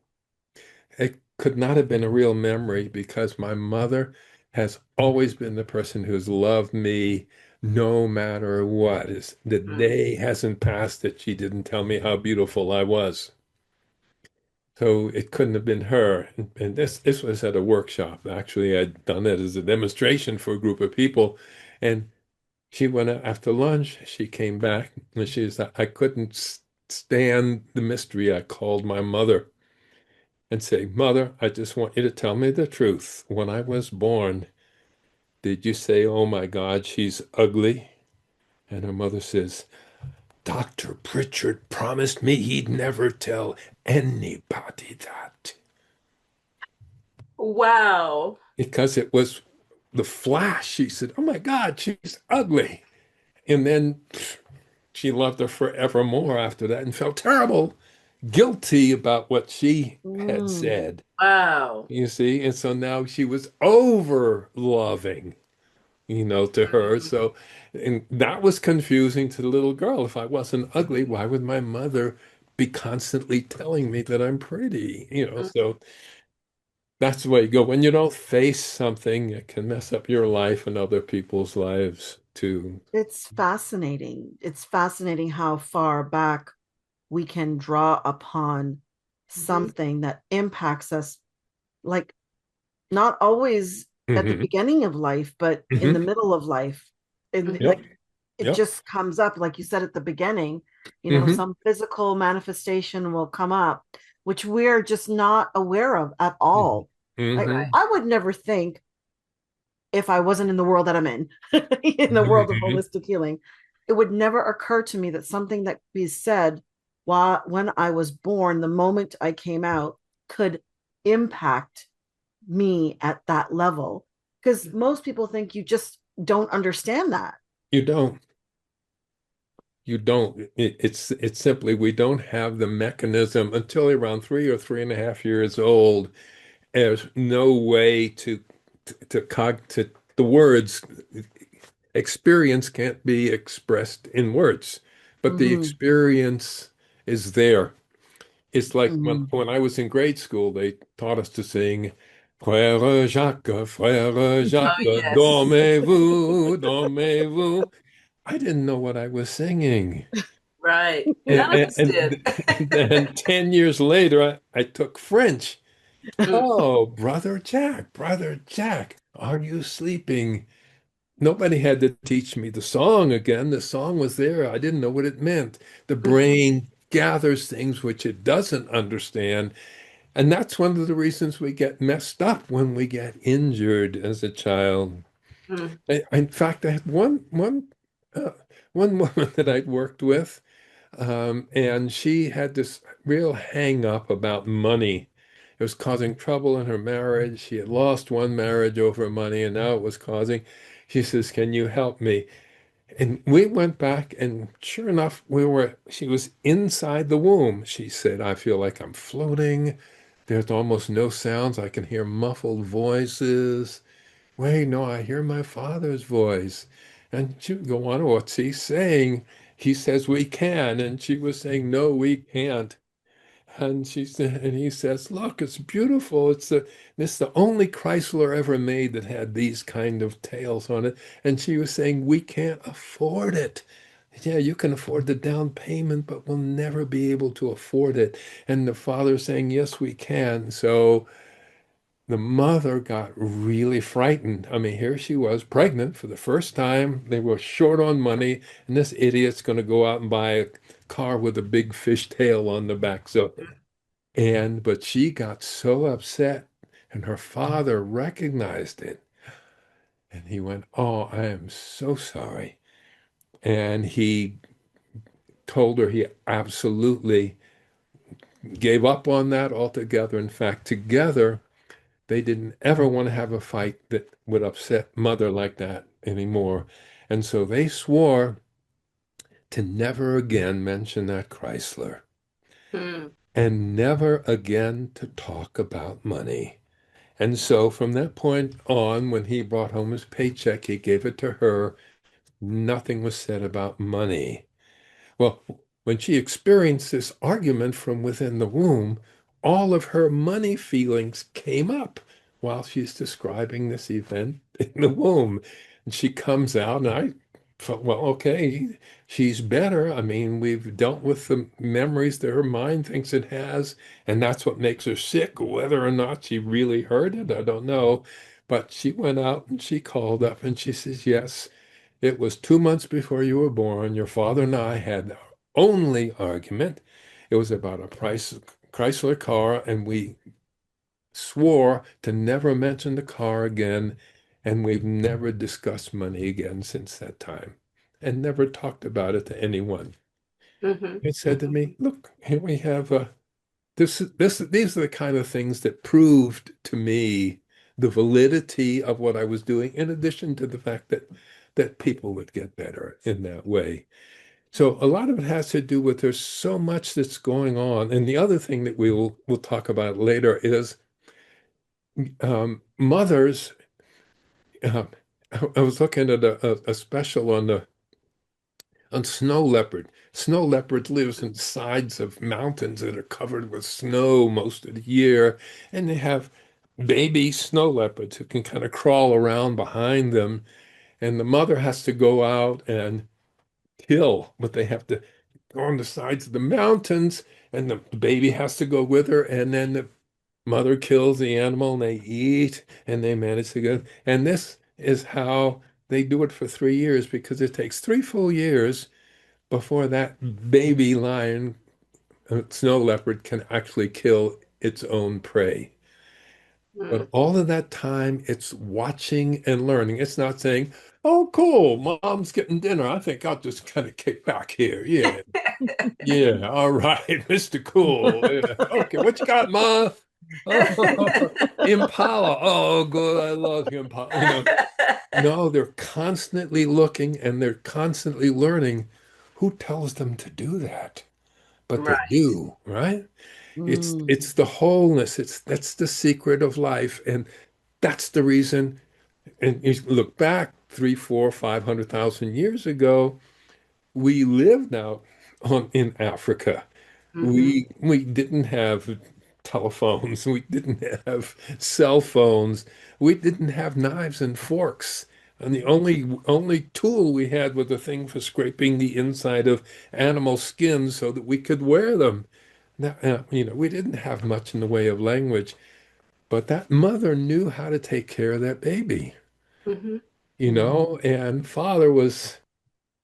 C: it could not have been a real memory because my mother has always been the person who's loved me no matter what. Is the
B: mm,
C: day hasn't passed that she didn't tell me how beautiful I was. So it couldn't have been her. And this was at a workshop. Actually, I'd done it as a demonstration for a group of people. And she went out after lunch. She came back and she said, I couldn't stand the mystery. I called my mother and say, Mother, I just want you to tell me the truth. When I was born, did you say, oh my God, she's ugly? And her mother says, Dr. Pritchard promised me he'd never tell anybody that.
B: wow.
C: Because it was the flash. She said, oh my God, she's ugly. And then she loved her forevermore after that and felt terrible, guilty about what she had
A: Mm.
C: said.
B: Wow.
C: You see? And so now she was over loving, to her.
B: Mhm.
C: So, and that was confusing to the little girl. If I wasn't ugly, why would my mother be constantly telling me that I'm pretty? So that's the way you go. When you don't face something, it can mess up your life and other people's lives too.
A: It's fascinating. It's fascinating how far back we can draw upon
B: Mhm.
A: something that impacts us, like not always at the
C: Hmm.
A: beginning of life, but in the
C: Hmm.
A: middle of life. And
B: Mhm.
C: Yep.
A: like it
C: Yep.
A: just comes up, like you said at the beginning,
C: Hmm.
A: some physical manifestation will come up, which we're just not aware of at all. Like
C: Hmm.
B: Right.
A: I would never think if I wasn't in the world that I'm in the world of
C: Hmm.
A: holistic healing, it would never occur to me that something that be said while when I was born, the moment I came out, could impact me at that level. Because most people think you just don't understand that.
C: You don't. You don't. It's simply we don't have the mechanism until around 3 or 3.5 years old. There's no way to the words experience can't be expressed in words, but the
A: Mm-hmm.
C: experience is there. It's like when
A: Mm-hmm.
C: when I was in grade school, they taught us to sing Frère
B: Oh,
C: Jacques,
B: yes.
C: dormez-vous, dormez-vous. I didn't know what I was singing.
B: Right. None of
C: And,
B: us did.
C: and, and then 10 years later, I took French.
B: Mm,
C: Oh, brother Jack, are you sleeping? Nobody had to teach me the song again. The song was there. I didn't know what it meant. The
B: mhm,
C: brain gathers things which it doesn't understand. And that's one of the reasons we get messed up when we get injured as a child.
B: mm,
C: In fact, I had uh, one woman that I'd worked with. And she had this real hang up about money. It was causing trouble in her marriage. She had lost one marriage over money, and now it was causing. She says, "Can you help me?" And we went back, and sure enough, she was inside the womb. She said, I feel like I'm floating. There's almost no sounds. I can hear muffled voices. Wait, no, I hear my father's voice. And she would go on, what's he saying? He says we can. And she was saying, no, we can't. And she said, and he says, look, it's beautiful. This is the only Chrysler ever made that had these kind of tails on it. And she was saying, we can't afford it. Yeah, you can afford the down payment, but we'll never be able to afford it. And the father saying, yes, we can. So the mother got really frightened. I mean, here she was pregnant for the first time. They were short on money, and this idiot's going to go out and buy a car with a big fish tail on the back. But she got so upset, and her father recognized it. And he went, oh, I am so sorry. And he told her he absolutely gave up on that altogether. In fact, together, they didn't ever want to have a fight that would upset mother like that anymore. And so they swore to never again mention that Chrysler
B: Hmm.
C: and never again to talk about money. And so from that point on, when he brought home his paycheck, he gave it to her. Nothing was said about money. Well, when she experienced this argument from within the womb, all of her money feelings came up while she's describing this event in the womb. And she comes out, and I thought, well, okay, she's better. I mean, we've dealt with the memories that her mind thinks it has, and that's what makes her sick. Whether or not she really heard it, I don't know. But she went out and she called up and she says, yes. It was 2 months before you were born. Your father and I had our only argument. It was about a Chrysler car, and we swore to never mention the car again. And we've never discussed money again since that time and never talked about it to anyone.
B: Hmm.
C: He said to me, look, here we have these are the kind of things that proved to me the validity of what I was doing, in addition to the fact that people would get better in that way. So a lot of it has to do with there's so much that's going on. And the other thing that we'll talk about later is mothers. Uh, I was looking at a special on snow leopard. Snow leopard lives in sides of mountains that are covered with snow most of the year, and they have baby snow leopards who can kind of crawl around behind them, and the mother has to go out and kill, but they have to go on the sides of the mountains, and the baby has to go with her, and then the mother kills the animal and they eat and they manage to go. And this is how they do it for 3 years, because it takes 3 full years before that baby lion, snow leopard, can actually kill its own prey. But all of that time, it's watching and learning. It's not saying, oh, cool, mom's getting dinner. I think I'll just kind of kick back here. Yeah, yeah, all right, Mr. Cool. Yeah. Okay, what you got, Ma? Oh, Impala. Oh, good. I love Impala. No, they're constantly looking and they're constantly learning. Who tells them to do that? But they
B: Right.
C: do, right? It's
A: Mm.
C: it's the wholeness. That's the secret of life, and that's the reason. And you look back 3, 4, 500,000 years ago, we lived out in Africa.
B: Hmm.
C: We didn't have telephones. We didn't have cell phones. We didn't have knives and forks. And the only tool we had was a thing for scraping the inside of animal skins so that we could wear them. Now, we didn't have much in the way of language, but that mother knew how to take care of that baby,
B: Hmm.
C: and father was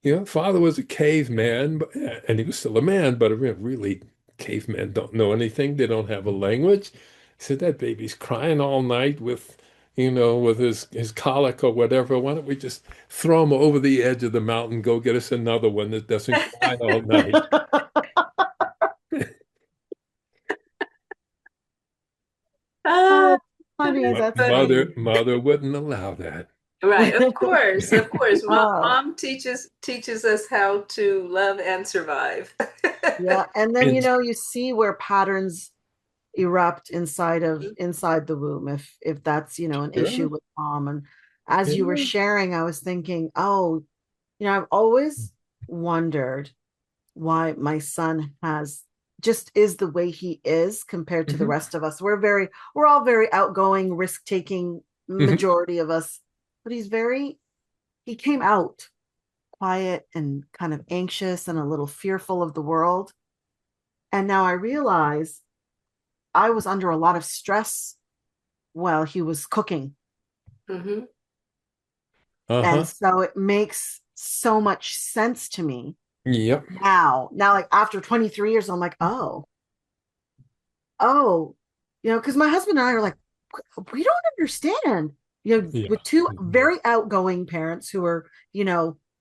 C: a caveman, and he was still a man, but really, cavemen don't know anything. They don't have a language. He said, that baby's crying all night with his colic or whatever. Why don't we just throw him over the edge of the mountain, go get us another one that doesn't cry all night?
B: Ah,
A: Oh,
B: that
A: honey,
B: is
C: But
A: that's
B: funny.
C: mother,
A: funny.
C: mother wouldn't allow that.
B: Right, of course, of course. Mom,
A: Oh,
B: mom teaches us how to love and survive.
A: yeah. And then,
C: And
A: you see where patterns erupt inside the womb if that's, an issue
C: sure.
A: with mom. And as you were
C: Yeah.
A: sharing, I was thinking, oh, I've always wondered why my son has just is the way he is compared to the
C: Mhm.
A: rest of us. We're all very outgoing, risk-taking,
C: Mhm.
A: majority of us, but he came out quiet and kind of anxious and a little fearful of the world. And now I realize I was under a lot of stress while he was cooking.
B: Hmm.
A: And
C: Uh-huh.
A: so it makes so much sense to me
C: Yep.
A: now. Now, like after 23 years, I'm like, oh, because my husband and I are like, we don't understand.
C: Yeah.
A: With two
C: Mhm.
A: very outgoing parents who are,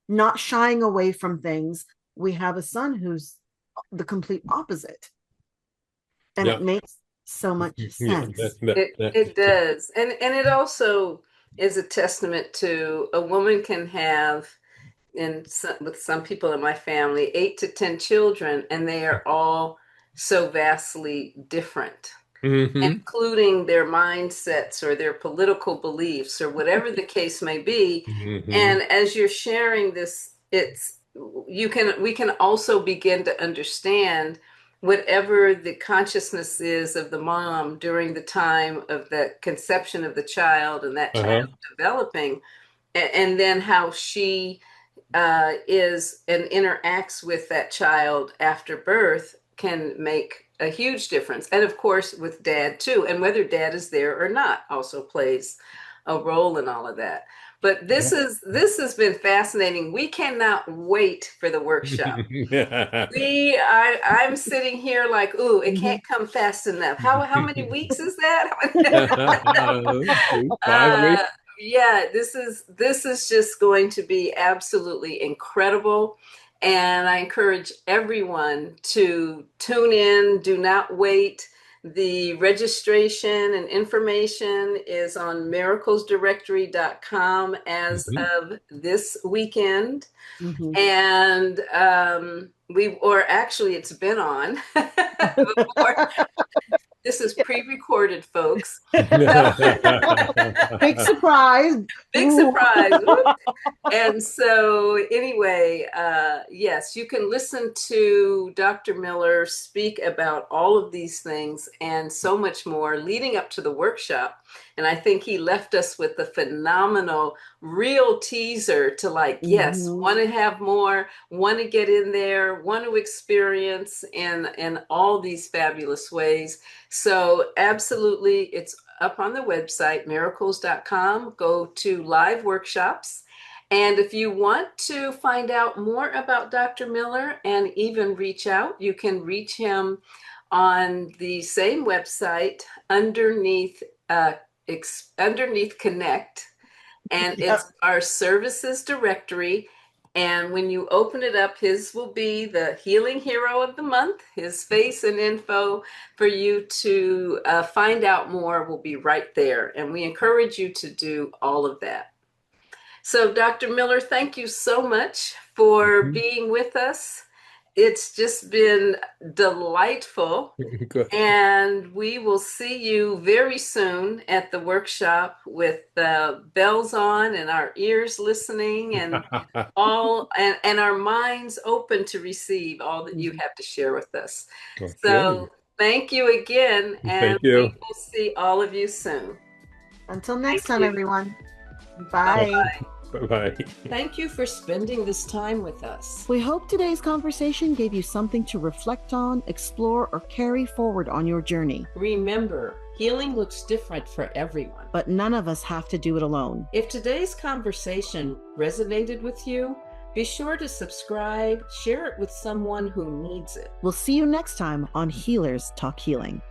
A: not shying away from things, we have a son who's the complete opposite. And it
C: Yeah.
A: makes so much
C: Yeah.
A: sense.
B: It does, and it also is a testament to a woman can have, with some people in my family, 8 to 10 children, and they are all so vastly different,
C: Hmm.
B: including their mindsets or their political beliefs or whatever the case may be.
C: Hmm.
B: And as you're sharing this, we can also begin to understand whatever the consciousness is of the mom during the time of the conception of the child and that child
C: Uh-huh.
B: developing, and then how she is and interacts with that child after birth can make a huge difference. And of course, with dad too, and whether dad is there or not also plays a role in all of that. But
C: Yeah.
B: this has been fascinating. We cannot wait for the workshop. I'm sitting here like, ooh, it can't come fast enough. How many weeks is that?
C: 5 weeks.
B: uh, yeah, this is just going to be absolutely incredible. And I encourage everyone to tune in. Do not wait. The registration and information is on miraclesdirectory.com as
C: Mhm.
B: of this weekend.
A: Mhm.
B: And or actually, it's been on before. This is pre-recorded, folks. So,
A: Big surprise.
B: big
A: Ooh.
B: surprise. Whoop. And so, anyway, yes, you can listen to Dr. Miller speak about all of these things and so much more leading up to the workshop. And I think he left us with a phenomenal, real teaser to like, yes,
A: Mhm.
B: want to have more, want to get in there, want to experience in all these fabulous ways. So, absolutely, it's up on the website, miracles.com. Go to live workshops. And if you want to find out more about Dr. Miller and even reach out, you can reach him on the same website underneath underneath Connect, and
A: Yep.
B: it's our services directory. And when you open it up, his will be the Healing Hero of the Month. His face and info for you to find out more will be right there. And we encourage you to do all of that. So, Dr. Miller, thank you so much for
C: Mhm.
B: being with us. It's just been delightful.
C: Good.
B: And we will see you very soon at the workshop with the bells on and our ears listening and and our minds open to receive all that you
A: Mhm.
B: have to share with us.
C: Okay.
B: So thank you again, and
C: Thank
B: we
C: you.
B: will see all of you soon.
A: Until
B: Thank
A: next time,
B: you.
A: everyone.
B: Bye.
A: Bye.
C: Bye-bye.
B: Thank you for spending this time with us.
A: We hope today's conversation gave you something to reflect on, explore, or carry forward on your journey.
B: Remember, healing looks different for everyone.
A: But none of us have to do it alone.
B: If today's conversation resonated with you, be sure to subscribe, share it with someone who needs it.
A: We'll see you next time on Healers Talk Healing.